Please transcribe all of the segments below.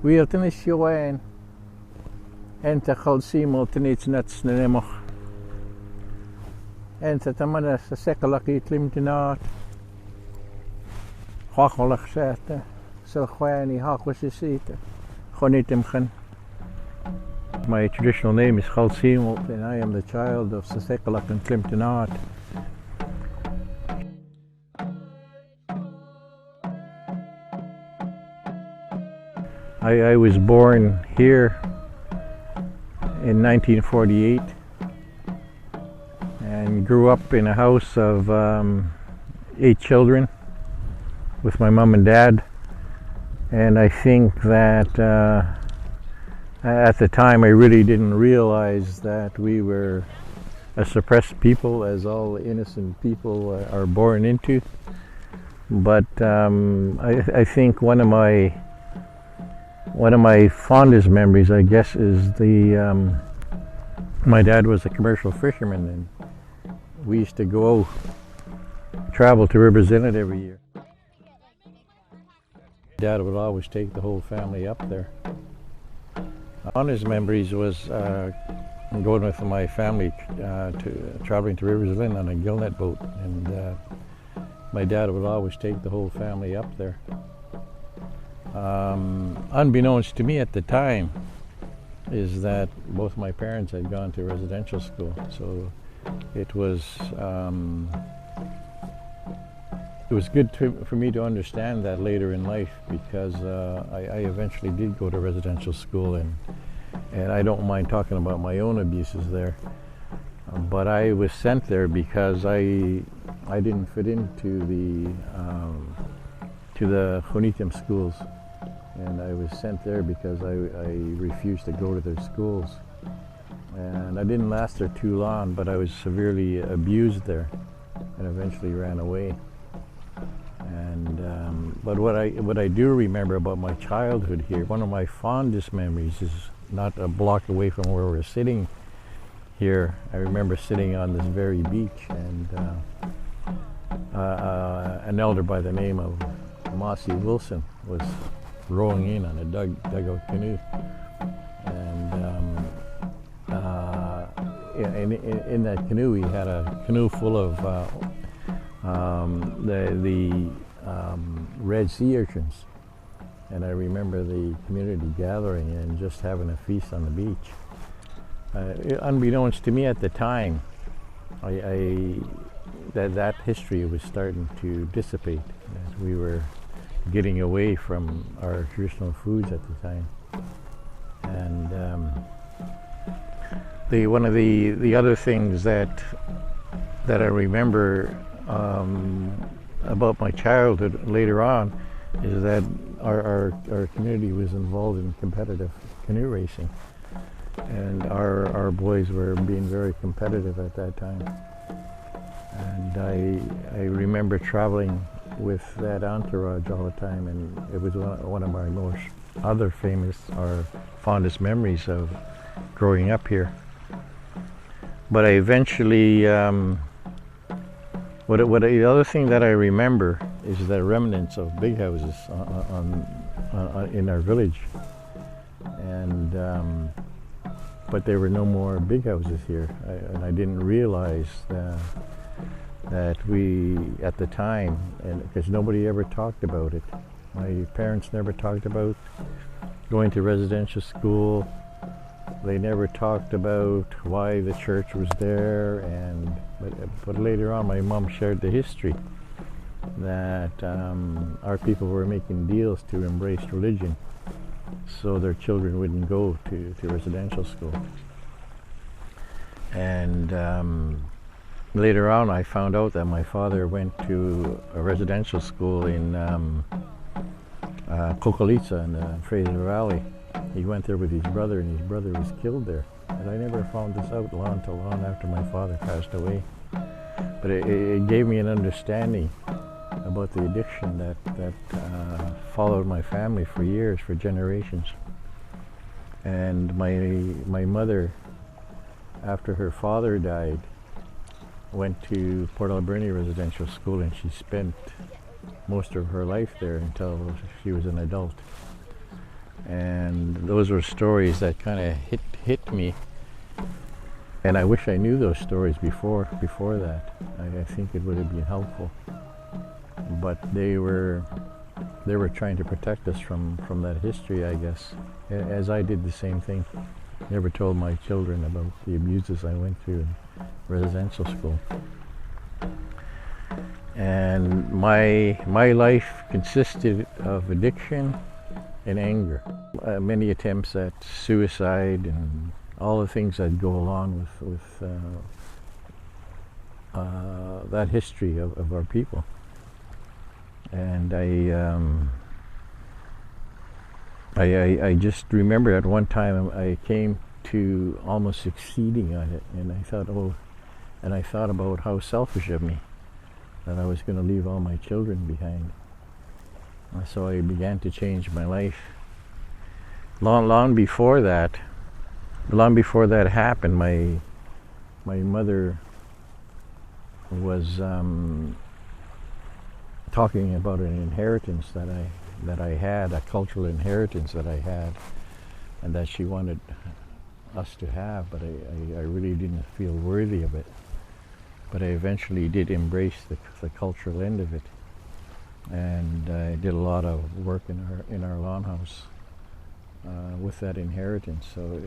Wierten is gewoon en te gaan zien niets net Nanaimo. En te tamana se sekkelaki klimt naat. Hachelig zetten. Zo gewoon die hakwas is zitten. Gewoon niet hem gaan. My traditional name is Chalsimel and I am the child of Sasekalak and Klimtenart. I was born here in 1948 and grew up in a house of 8 children with my mom and dad. And I think that at the time I really didn't realize that we were a suppressed people, as all innocent people are born into. But I think one of my fondest memories, I guess, is my dad was a commercial fisherman, and we used to go travel to Rivers Inlet every year. Dad would always take the whole family up there. One of his memories was going with my family traveling to Rivers Inlet on a gillnet boat, and my dad would always take the whole family up there. Unbeknownst to me at the time is that both my parents had gone to residential school, so it was good for me to understand that later in life, because I eventually did go to residential school, and I don't mind talking about my own abuses there. But I was sent there because I didn't fit into the Honitim schools, and I was sent there because I refused to go to their schools. And I didn't last there too long, but I was severely abused there and eventually ran away. And but what I do remember about my childhood here, one of my fondest memories is not a block away from where we're sitting here. I remember sitting on this very beach, and an elder by the name of Mossy Wilson was rowing in on a dugout canoe, and in that canoe he had a canoe full of the red sea urchins, and I remember the community gathering and just having a feast on the beach. Unbeknownst to me at the time, that history was starting to dissipate, as we were getting away from our traditional foods at the time. And one of the other things that I remember about my childhood later on is that our community was involved in competitive canoe racing, and our boys were being very competitive at that time. And I remember traveling with that entourage all the time, and it was one of my most other famous or fondest memories of growing up here. But I eventually, the other thing that I remember is the remnants of big houses in our village, and but there were no more big houses here, and I didn't realize that we, at the time, and because nobody ever talked about it. My parents never talked about going to residential school. They never talked about why the church was there, but later on my mom shared the history that our people were making deals to embrace religion so their children wouldn't go to residential school. And later on I found out that my father went to a residential school in Kokalitsa in the Fraser Valley. He went there with his brother, and his brother was killed there. And I never found this out until long after my father passed away. But it gave me an understanding about the addiction that followed my family for years, for generations. And my mother, after her father died, went to Port Alberni Residential School, and she spent most of her life there until she was an adult. And those were stories that kind of hit me. And I wish I knew those stories before that. I think it would have been helpful. But they were trying to protect us from that history, I guess, as I did the same thing. Never told my children about the abuses I went through in residential school. And my life consisted of addiction and anger. Many attempts at suicide and all the things that go along with that history of our people. And I just remember at one time I came to almost succeeding on it, and I thought about how selfish of me that I was going to leave all my children behind. So I began to change my life. Long before that happened, my mother was talking about an inheritance that I had, a cultural inheritance that I had, and that she wanted us to have, but I really didn't feel worthy of it. But I eventually did embrace the cultural end of it, and I did a lot of work in our lawn house with that inheritance. So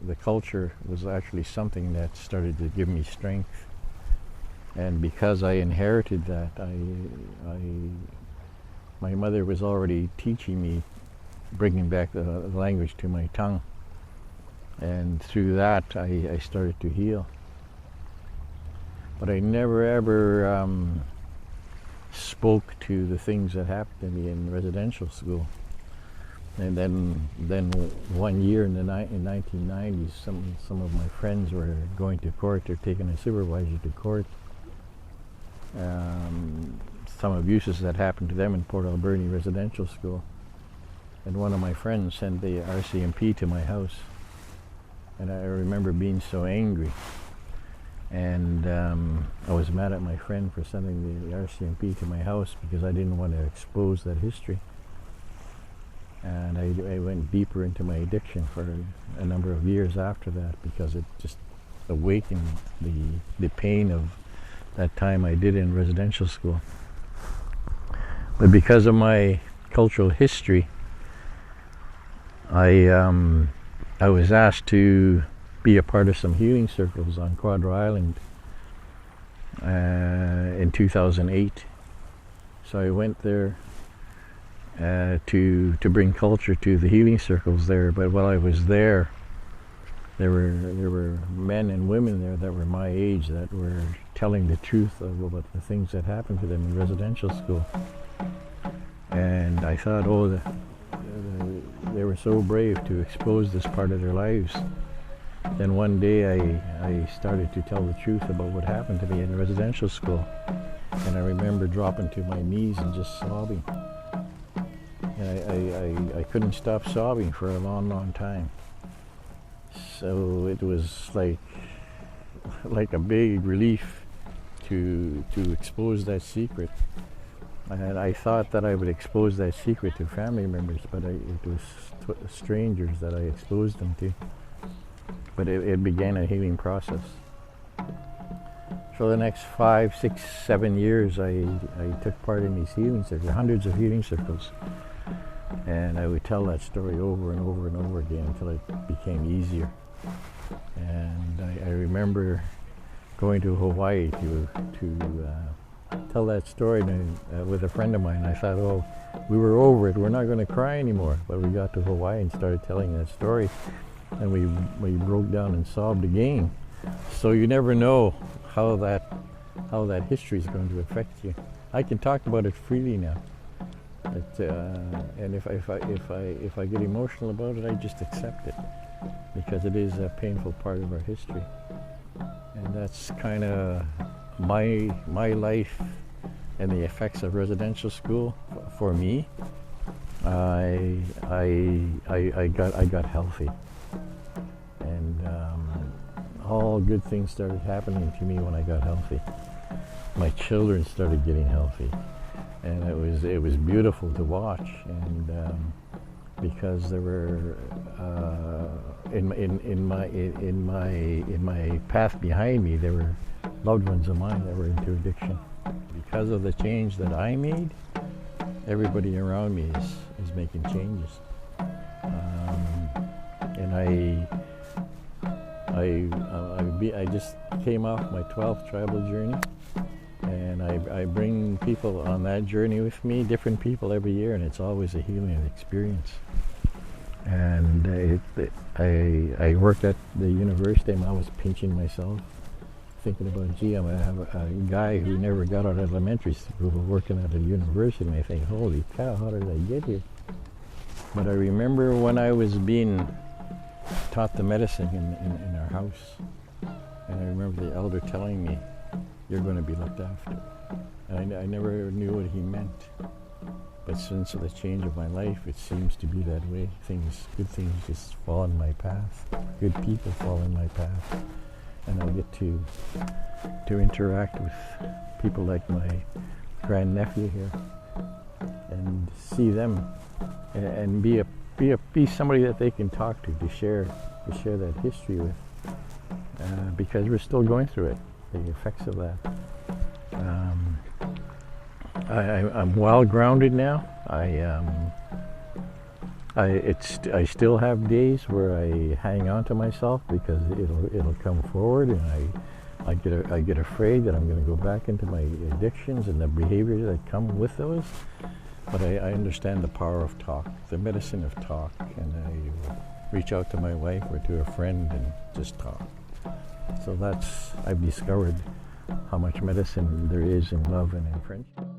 the culture was actually something that started to give me strength. And because I inherited that, my mother was already teaching me, bringing back the language to my tongue. And through that, I started to heal. But I never ever spoke to the things that happened to me in residential school. And then one year in 1990s, some of my friends were going to court. They're taking a supervisor to court. Some abuses that happened to them in Port Alberni Residential School. And one of my friends sent the RCMP to my house. And I remember being so angry. And I was mad at my friend for sending the RCMP to my house because I didn't want to expose that history. And I went deeper into my addiction for a number of years after that, because it just awakened the pain of that time I did in residential school. But because of my cultural history, I was asked to be a part of some healing circles on Quadro Island in 2008. So I went there to bring culture to the healing circles there. But while I was there were men and women there that were my age that were telling the truth about the things that happened to them in residential school. And I thought, they were so brave to expose this part of their lives. Then one day I started to tell the truth about what happened to me in residential school. And I remember dropping to my knees and just sobbing. And I couldn't stop sobbing for a long time. So it was like a big relief to expose that secret. And I thought that I would expose that secret to family members, but it was strangers that I exposed them to. But it began a healing process. For the next 5, 6, 7 years, I took part in these healing circles, hundreds of healing circles. And I would tell that story over and over and over again until it became easier. And I remember going to Hawaii to tell that story with a friend of mine. I thought, we were over it. We're not going to cry anymore. But we got to Hawaii and started telling that story. And we broke down and sobbed again. So you never know how that history is going to affect you. I can talk about it freely now. And if I get emotional about it, I just accept it, because it is a painful part of our history. And that's kind of my life and the effects of residential school for me. I got healthy, and all good things started happening to me when I got healthy. My children started getting healthy, and it was beautiful to watch. And because there were in my path behind me, there were loved ones of mine that were into addiction. Because of the change that I made, everybody around me is making changes. And I just came off my 12th tribal journey, and I bring people on that journey with me, different people every year, and it's always a healing experience. And I worked at the university, and I was pinching myself, thinking about, gee, I'm gonna have a guy who never got out of elementary school working at a university, and I think, holy cow, how did I get here? But I remember when I was being taught the medicine in our house, and I remember the elder telling me, you're going to be looked after. And I never knew what he meant. But since the change of my life, it seems to be that way. Good things just fall in my path. Good people fall in my path. And I get to interact with people like my grandnephew here and see them and be somebody that they can talk to share that history with, because we're still going through it, the effects of that. I'm well grounded now. I still have days where I hang on to myself because it'll come forward, and I get afraid that I'm going to go back into my addictions and the behaviors that come with those. But I understand the power of talk, the medicine of talk, and I reach out to my wife or to a friend and just talk. So I've discovered how much medicine there is in love and in friendship.